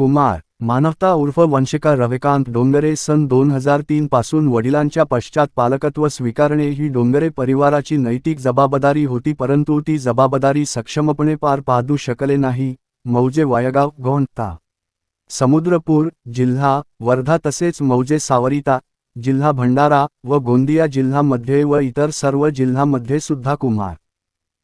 कुमार मानवता उर्फ वंशिका रविकांत डोंगरे सन 2003 पासून वडिलांच्या पश्चात पालकत्व स्वीकारणे ही डोंगरे परिवाराची नैतिक जबाबदारी होती, परंतु ती जबाबदारी सक्षमपणे पार पाडू शकले नाही। मौजे वायगाव गोंडता समुद्रपूर जिल्हा वर्धा तसेच मौजे सावरिता जिल्हा भंडारा व गोंदिया जिल्ह्यामध्ये व इतर सर्व जिल्ह्यांमध्ये सुद्धा कुमार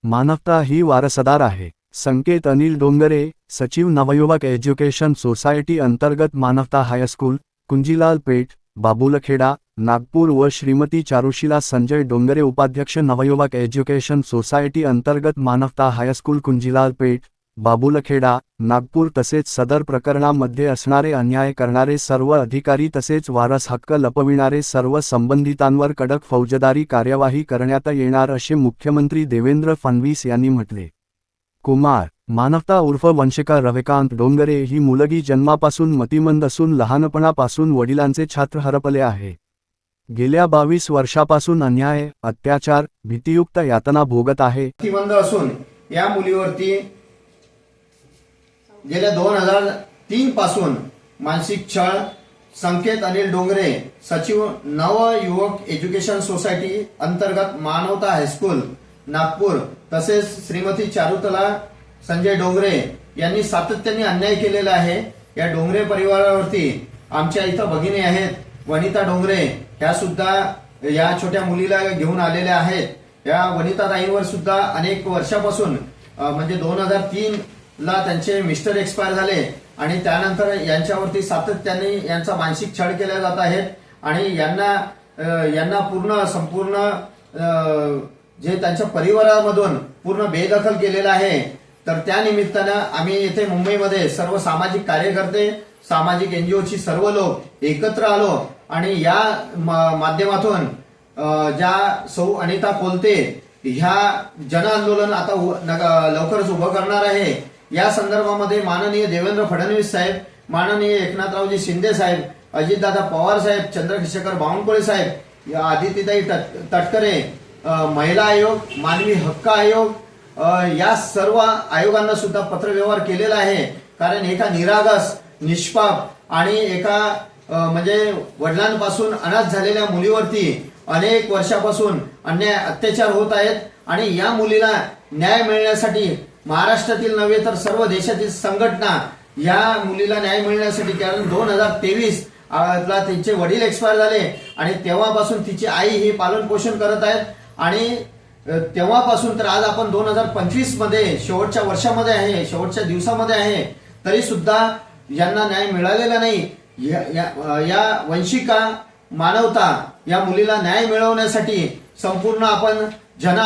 मानवता ही वारसदार आहे। संकेत अनिल डोंगरे सचिव नवयुवक एज्युकेशन सोसायटी अंतर्गत मानवता हायस्कूल कुंजीलाल पेठ बाबुलखेडा नागपूर व श्रीमती चारुशीला संजय डोंगरे उपाध्यक्ष नवयुवक एज्युकेशन सोसायटी अंतर्गत मानवता हायस्कूल कुंजीलाल पेठ बाबुलखेडा नागपूर तसेच सदर प्रकरणामध्ये असणारे अन्याय करणारे सर्व अधिकारी तसेच वारस हक्क लपविणारे सर्व संबंधितांवर कडक फौजदारी कार्यवाही करण्यात येणार असे मुख्यमंत्री देवेंद्र फडणवीस यांनी म्हटले। कुमार मानवता उर्फ वंशिका रविकांत डोंगरे ही मुलगी जन्मापासून मतिमंद असून लहानपणापासून वडिलांचे छत्र हरपले आहे। गेल्या 22 वर्षापासून अन्याय अत्याचार भीतियुक्त यातना भोगत आहे। मतिमंद असून या मुलीवरती गेल्या 2003 पासून मानसिक छळ संकेत अनिल डोंगरे सचिव नवयुवक एज्युकेशन सोसायटी अंतर्गत मानवता हायस्कूल नागपूर तसेच श्रीमती चारुशीला संजय डोंगरे यांनी सातत्याने अन्याय केलेला आहे। या डोंगरे परिवारावरती आमच्या इथं भगिनी आहेत वनिता डोंगरे, ह्या सुद्धा या छोट्या मुलीला घेऊन आलेल्या आहेत। या वनिता ताईंवर सुद्धा अनेक वर्षापासून म्हणजे 2003 ला त्यांचे मिस्टर एक्सपायर झाले आणि त्यानंतर यांच्यावरती सातत्याने यांचा मानसिक छळ केला जात आहे आणि यांना संपूर्ण जे त्यांच्या परिवारामधून पूर्ण बेदखल केलेला आहे। तर त्या निमित्तानं आम्ही येथे मुंबईमध्ये सर्व सामाजिक कार्यकर्ते सामाजिक एनजीओची सर्व लोक एकत्र आलो आणि या माध्यमातून ज्या सौ अनिता कोलते ह्या जन आंदोलन आता लवकरच उभं करणार आहे। या संदर्भामध्ये माननीय देवेंद्र फडणवीस साहेब, माननीय एकनाथरावजी शिंदे साहेब, अजितदादा पवार साहेब, चंद्रशेखर बावनकुळे साहेब, आदित्यताई तटकरे, महिला आयोग, मानवी हक्क आयोग या सर्व आयोगांना सुद्धा पत्रव्यवहार केलेला आहे। कारण एका निरागस निष्पाप आणि एका म्हणजे वडिलांपासून अनाथ झालेल्या मुलीवरती अनेक वर्षापासून अन्याय अत्याचार होत आहेत आणि या मुलीला न्याय मिळण्यासाठी महाराष्ट्रातील नव्हे तर सर्व देशातील संघटना या मुलीला न्याय मिळण्यासाठी, कारण 2023 ला तिचे वडील एक्सपायर झाले आणि तेव्हापासून तिची आई ही पालन पोषण करत आहेत आणि तेव्हापासून तर आज आपण 2025 मध्ये शेवटच्या वर्षामध्ये आहे, शेवटच्या दिवसामध्ये आहे, तरी सुद्धा यांना न्याय मिळालेला नाही। या वंशिका मानवता या मुलीला न्याय मिळवण्यासाठी संपूर्ण आपण जन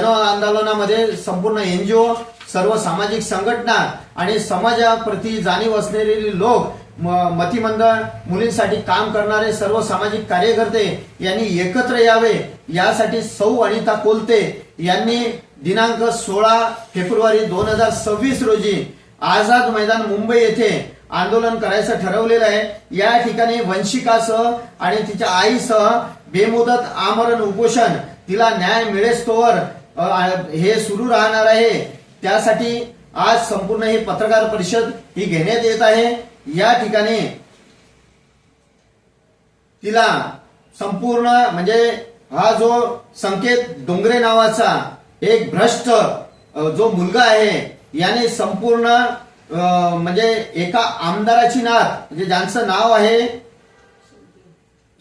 आंदोलनामध्ये संपूर्ण एनजीओ सर्व सामाजिक संघटना आणि समाजाप्रती जाणीव असलेले लोक मतिमंद मुलींसाठी काम करणारे सर्व सामाजिक कार्यकर्ते यांनी एकत्र यावे यासाठी सौ अनिता कोलते यांनी दिनांक 16 फेब्रुवारी 2026 रोजी आझाद मैदान मुंबई येथे आंदोलन करायचं ठरवलेलं आहे। या ठिकाणी वंशिकासह आणि तिच्या आईसह बेमुदत आमरण उपोषण तिला न्याय मिळेस्तोवर हे सुरू राहणार आहे। त्यासाठी आज संपूर्ण ही पत्रकार परिषद ही घेण्यात येत आहे। या ठिकाणी तिला संपूर्ण म्हणजे हा जो संकेत डोंगरे नावाचा एक भ्रष्ट जो मुलगा आहे याने संपूर्ण म्हणजे एका आमदाराची नात म्हणजे ज्यांचं नाव आहे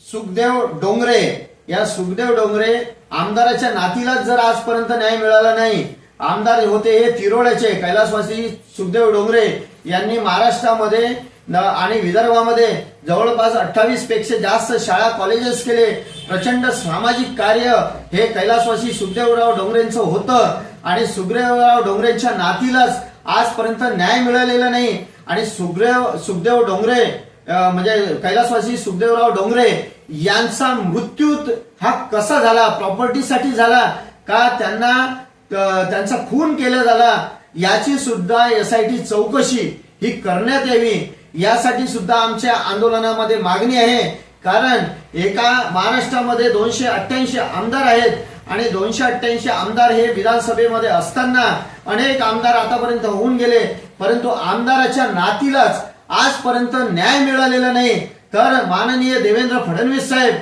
सुखदेव डोंगरे, या सुखदेव डोंगरे आमदाराच्या नातीलाच जर आजपर्यंत न्याय मिळाला नाही। आमदार होते हे तिरोड्याचे कैलासवासी सुखदेव डोंगरे यांनी महाराष्ट्रामध्ये आणि विदर्भामध्ये जवळपास 28 पेक्षा जास्त शाळा कॉलेजेस केले। प्रचंड सामाजिक कार्य हे कैलासवासी सुखदेवराव डोंगरेंचं होतं आणि सुखदेवराव डोंगरेंच्या नातीलाच आजपर्यंत न्याय मिळालेला नाही आणि सुखदेव डोंगरे म्हणजे कैलासवासी सुखदेवराव डोंगरे यांचा मृत्यू हा कसा झाला, प्रॉपर्टीसाठी झाला का त्यांचा खून केला झाला याची सुद्धा SIT चौकशी ही करण्यात यावी यासाठी सुद्धा आमच्या आंदोलनामध्ये मागणी आहे। कारण एका महाराष्ट्रामध्ये 288 आमदार आहेत आणि 288 आमदार हे विधानसभेमध्ये असताना अनेक आमदार आतापर्यंत होऊन गेले, परंतु आमदाराच्या नातीलाच आजपर्यंत न्याय मिळालेला नाही. तर माननीय देवेंद्र फडणवीस साहेब,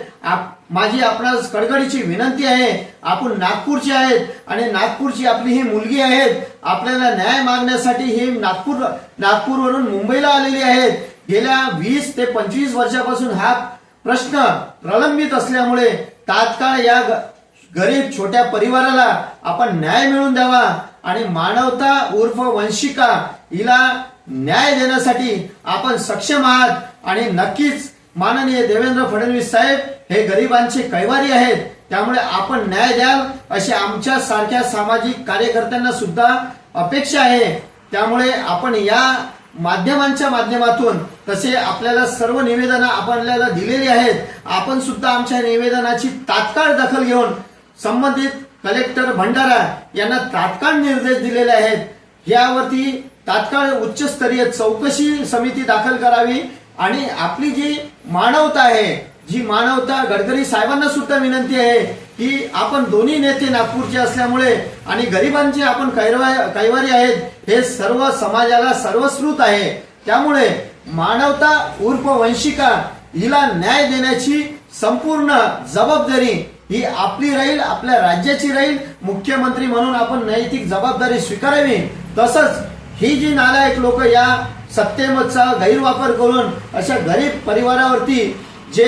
माझी आपणास कडकडीची विनंती आहे, आपण नागपूरचे आहेत आणि नागपूरची आपली ही मुलगी आहेत, आपल्याला न्याय मागण्यासाठी हे नागपूरवरून मुंबईला आलेली आहेत. गेल्या 20 ते 25 वर्षापासून हा प्रश्न प्रलंबित असल्यामुळे तात्काळ या गरीब छोट्या परिवाराला आपण न्याय मिळवून द्यावा आणि मानवता उर्फ वंशिका हिला न्याय देण्यासाठी आपण सक्षम आहात. आणि नक्कीच माननीय देवेंद्र फडणवीस साहेब हे गरिबांचे कैवारी आहेत, त्यामुळे आपण न्याय द्याल अशी आमच्या सारख्या सामाजिक कार्यकर्त्यांना सुद्धा अपेक्षा आहे. त्यामुळे आपण या माध्यमांच्या माध्यमातून, तसे आपल्याला सर्व निवेदनं आपल्याला दिलेली आहेत, आपण सुद्धा आमच्या निवेदनाची तात्काळ दखल घेऊन संबंधित कलेक्टर भंडारा यांना तात्काळ निर्देश दिलेले आहेत. यावरती तात्काळ उच्चस्तरीय चौकशी समिती दाखल करावी आणि आपली जी मानवता आहे, जी मानवता गडकरी साहेबांना सुद्धा विनंती आहे की आपण दोन्ही नेते नागपूरचे असल्यामुळे आणि गरिबांचे आपण कैवारी आहेत, हे सर्व समाजाला सर्वश्रुत आहे. त्यामुळे मानवता उर्फ वंशिका हिला न्याय देण्याची संपूर्ण जबाबदारी ही आपली राहील, आपल्या राज्याची राहील. मुख्यमंत्री म्हणून आपण नैतिक जबाबदारी स्वीकारावी. तसंच ही जी नालायक लोक या सत्तेचा गैरवापर करून अशा गरीब परिवारावरती जे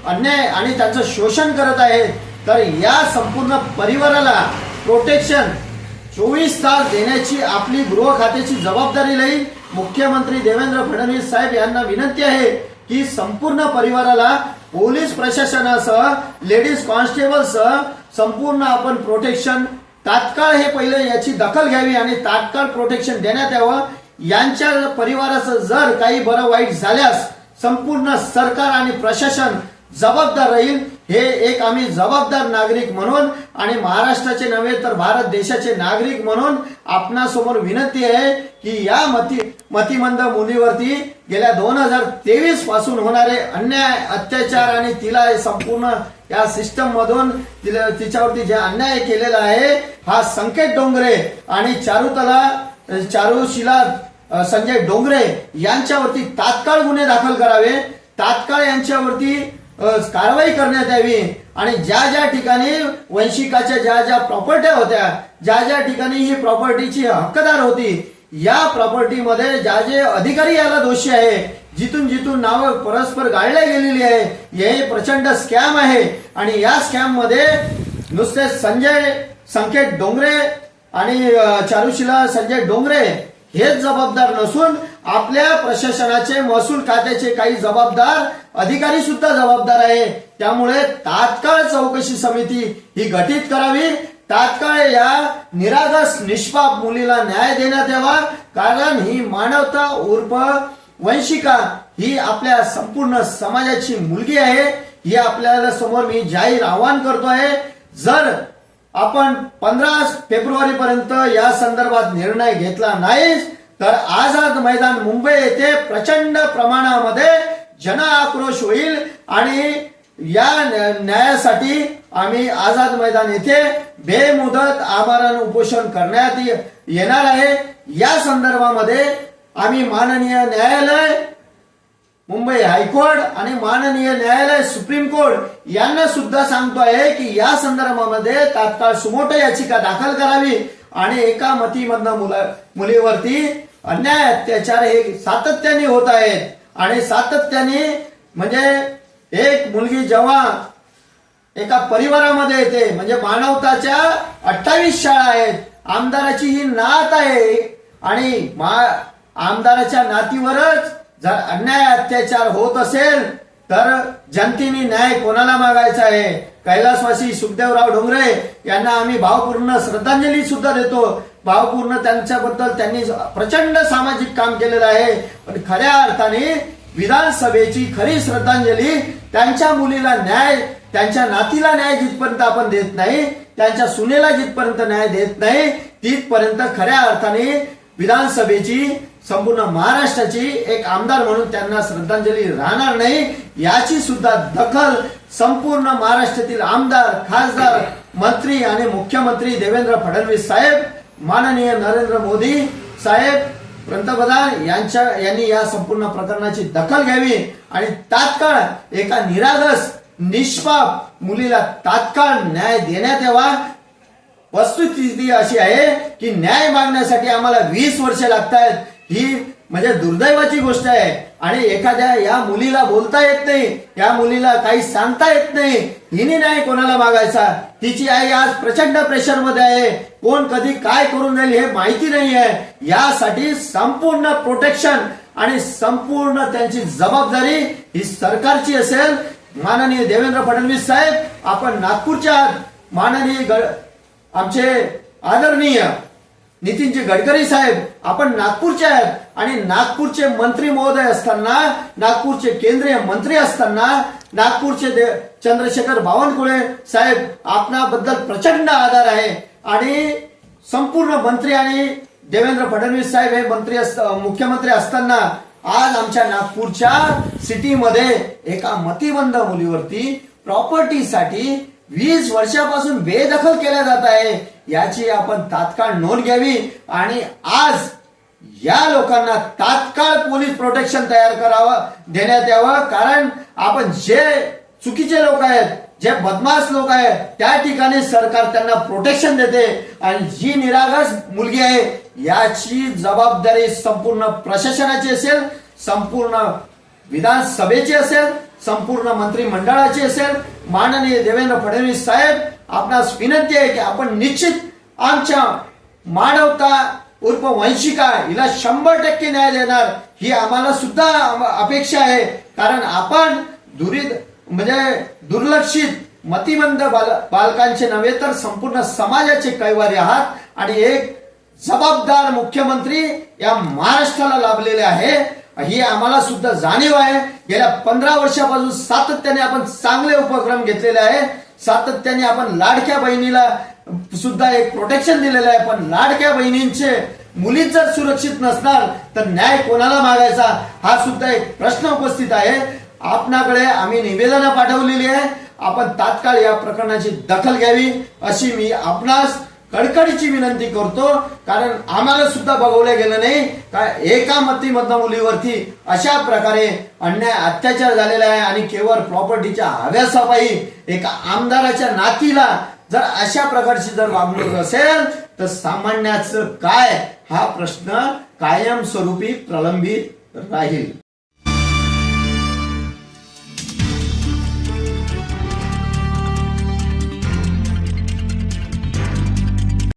अन्याय आणि त्यांचं शोषण करत आहेत, तर या संपूर्ण परिवाराला प्रोटेक्शन 24 तास देण्याची आपली गृह खात्याची जबाबदारी राहील. मुख्यमंत्री देवेंद्र फडणवीस साहेब यांना विनंती आहे की संपूर्ण परिवाराला पोलीस प्रशासनासह लेडीज कॉन्स्टेबलसह संपूर्ण आपण प्रोटेक्शन तात्काळ हे पहिले याची दखल घ्यावी आणि तात्काळ प्रोटेक्शन देण्यात यावं. यांच्या परिवाराचं जर काही बरं वाईट झाल्यास संपूर्ण सरकार आणि प्रशासन जबाबदार राहील. हे एक आम्ही जबाबदार नागरिक म्हणून आणि महाराष्ट्राचे नव्हे तर भारत देशाचे नागरिक म्हणून आपणासमोर विनंती आहे की या मतिमंद मुलीवरती गेल्या 2023 पासून होणारे अन्याय अत्याचार आणि तिला संपूर्ण या सिस्टम मधून तिच्यावरती जे अन्याय केलेला आहे, हा संकेत डोंगरे आणि चारुशिला संजय डोंगरे यांच्यावरती तात्काळ गुन्हे दाखल करावे, तात्काळ यांच्यावरती कारवाई करण्यात यावी आणि ज्या ज्या ठिकाणी वंशिकाच्या ज्या ज्या प्रॉपर्ट्या होत्या, ज्या ज्या ठिकाणी ही प्रॉपर्टीची हक्कदार होती, या प्रॉपर्टीमध्ये ज्या जे अधिकारी याला दोषी आहे, जिथून जिथून नावं परस्पर गाळल्या गेलेली आहे, हे प्रचंड स्कॅम आहे. आणि या स्कॅम मध्ये नुसते संकेत डोंगरे आणि चारुशिला संजय डोंगरे हेच जबाबदार नसून आपल्या प्रशासनाचे महसूल खात्याचे काही जबाबदार अधिकारी सुद्धा जबाबदार आहे. त्यामुळे तात्काळ चौकशी समिती ही गठीत करावी. तात्काळ या निरागस निष्पाप मुलीला न्याय देण्यात यावा, कारण ही मानवता उर्फ वंशिका ही आपल्या संपूर्ण समाजाची मुलगी आहे. ही आपल्याला समोर मी जाहीर आवाहन करतो आहे, जर आपण 15 फेब्रुवारी पर्यंत या संदर्भात निर्णय घेतला नाही तर आझाद मैदान मुंबई येथे प्रचंड प्रमाणामध्ये जन आक्रोश होईल आणि या न्यायासाठी आम्ही आझाद मैदान येथे बेमुदत आमरण उपोषण करण्यात येणार आहे. या संदर्भामध्ये आम्ही माननीय न्यायालय मुंबई हायकोर्ट आणि माननीय न्यायालय सुप्रीम कोर्ट यांना सुद्धा सांगतो आहे की या संदर्भामध्ये तात्काळ सुमोटो याचिका दाखल करावी आणि एका मतिमंद मुलीवरती अन्याय अत्याचार हे सातत्याने होत आहेत आणि सातत्याने म्हणजे एक मुलगी जेव्हा एका परिवारामध्ये येते, म्हणजे मानवताच्या 28 शाळा आहेत, आमदाराची ही नात आहे आणि आमदाराच्या नातीवरच जर अन्याय अत्याचार होत असेल तर जनतेने न्याय कोणाला मागायचा आहे? कैलासवासी सुखदेवराव डोंगरे यांना आम्ही भावपूर्ण श्रद्धांजली सुद्धा देतो. भावपूर्ण त्यांच्याबद्दल त्यांनी प्रचंड सामाजिक काम केलेलं आहे, पण खऱ्या अर्थाने विधानसभेची खरी श्रद्धांजली त्यांच्या मुलीला न्याय, त्यांच्या नातीला न्याय जिथपर्यंत आपण देत नाही, त्यांच्या सुनेला जिथपर्यंत न्याय देत नाही, तिथपर्यंत खऱ्या अर्थाने विधानसभेची संपूर्ण महाराष्ट्राची एक आमदार म्हणून त्यांना श्रद्धांजली राहणार नाही. याची सुद्धा दखल संपूर्ण महाराष्ट्रातील आमदार, खासदार मंत्री आणि मुख्यमंत्री देवेंद्र फडणवीस साहेब, माननीय नरेंद्र मोदी साहेब, पंतप्रधान यांनी या संपूर्ण प्रकरणाची दखल घ्यावी आणि तात्काळ एका निरागस निष्पाप मुलीला तात्काळ न्याय देण्यात यावा। वस्तुस्थिती अशी आहे की न्याय मागण्यासाठी आम्हाला 20 वर्ष लागतात, ही म्हणजे दुर्दैवाची गोष्ट आहे। आणि एखाद्या या मुलीला बोलता येत नाही, या मुलीला काही सांगता येत नाही, हिने न्याय कोणाला मागायचा? तिची आई आज प्रचंड प्रेशर मध्ये आहे, कोण कधी काय करून जाईल हे माहिती नाही आहे। यासाठी संपूर्ण प्रोटेक्शन आणि संपूर्ण त्यांची जबाबदारी ही सरकारची असेल। माननीय देवेंद्र फडणवीस साहेब, आपण नागपूरच्या आहात, माननीय आमचे आदरणीय नितीनजी गडकरी साहेब, आपण नागपूरचे आहेत आणि नागपूरचे मंत्री महोदय असताना, नागपूरचे केंद्रीय मंत्री असताना, नागपूरचे चंद्रशेखर बावनकुळे साहेब, आपणाबद्दल प्रचंड आदर आहे। आणि संपूर्ण मंत्री आणि देवेंद्र फडणवीस साहेब हे मुख्यमंत्री असताना आज आमच्या नागपूरच्या सिटीमध्ये एका मतिमंद मुलीवरती प्रॉपर्टीसाठी 20 वर्षापासून बेदखल केल्या जात आहे, याची आपण तात्काळ नोंद घ्यावी आणि आज या लोकांना तात्काळ पोलीस प्रोटेक्शन तयार करावं, देण्यात यावं। कारण आपण जे चुकीचे लोक आहेत, जे बदमाश लोक आहेत, त्या ठिकाणी सरकार त्यांना प्रोटेक्शन देते आणि जी निरागस मुलगी आहे याची जबाबदारी संपूर्ण प्रशासनाची असेल, संपूर्ण विधानसभेची असेल, संपूर्ण मंत्रिमंडळाची असेल। माननीय देवेंद्र फडणवीस साहेब, आपणास विनंती आहे की आपण निश्चित आमच्या मानवता उर्फ वंशिका हिला 100% न्याय देणार, ही आम्हाला सुद्धा अपेक्षा आहे। कारण आपण दुर्लक्षित मतिमंद बालकांचे नव्हे तर संपूर्ण समाजाचे कैवारी आहात आणि एक जबाबदार मुख्यमंत्री या महाराष्ट्राला लाभलेले आहे, ही आम्हाला सुद्धा जाणीव आहे। गेल्या 15 वर्षापासून सातत्याने आपण चांगले उपक्रम घेतलेले आहे, सातत्याने आपण लाडक्या बहिणीला सुद्धा एक प्रोटेक्शन दिलेलं आहे। पण लाडक्या बहिणींचे मुली जर सुरक्षित नसणार तर न्याय कोणाला मागायचा, हा सुद्धा एक प्रश्न उपस्थित आहे। आपणाकडे आम्ही निवेदनं पाठवलेली आहे, आपण तात्काळ या प्रकरणाची दखल घ्यावी अशी मी आपणास कडकडीची विनंती करतो। कारण आम्हाला सुद्धा बघवलं गेलं नाही का एका मतिमंद मुलीवरती अशा प्रकारे अन्याय अत्याचार झालेला आहे आणि केवळ प्रॉपर्टीच्या हव्यासापायी एका आमदाराच्या नातीला जर अशा प्रकारची जर वागणूक असेल तर सामान्याचं काय, हा प्रश्न कायमस्वरूपी प्रलंबित राहील।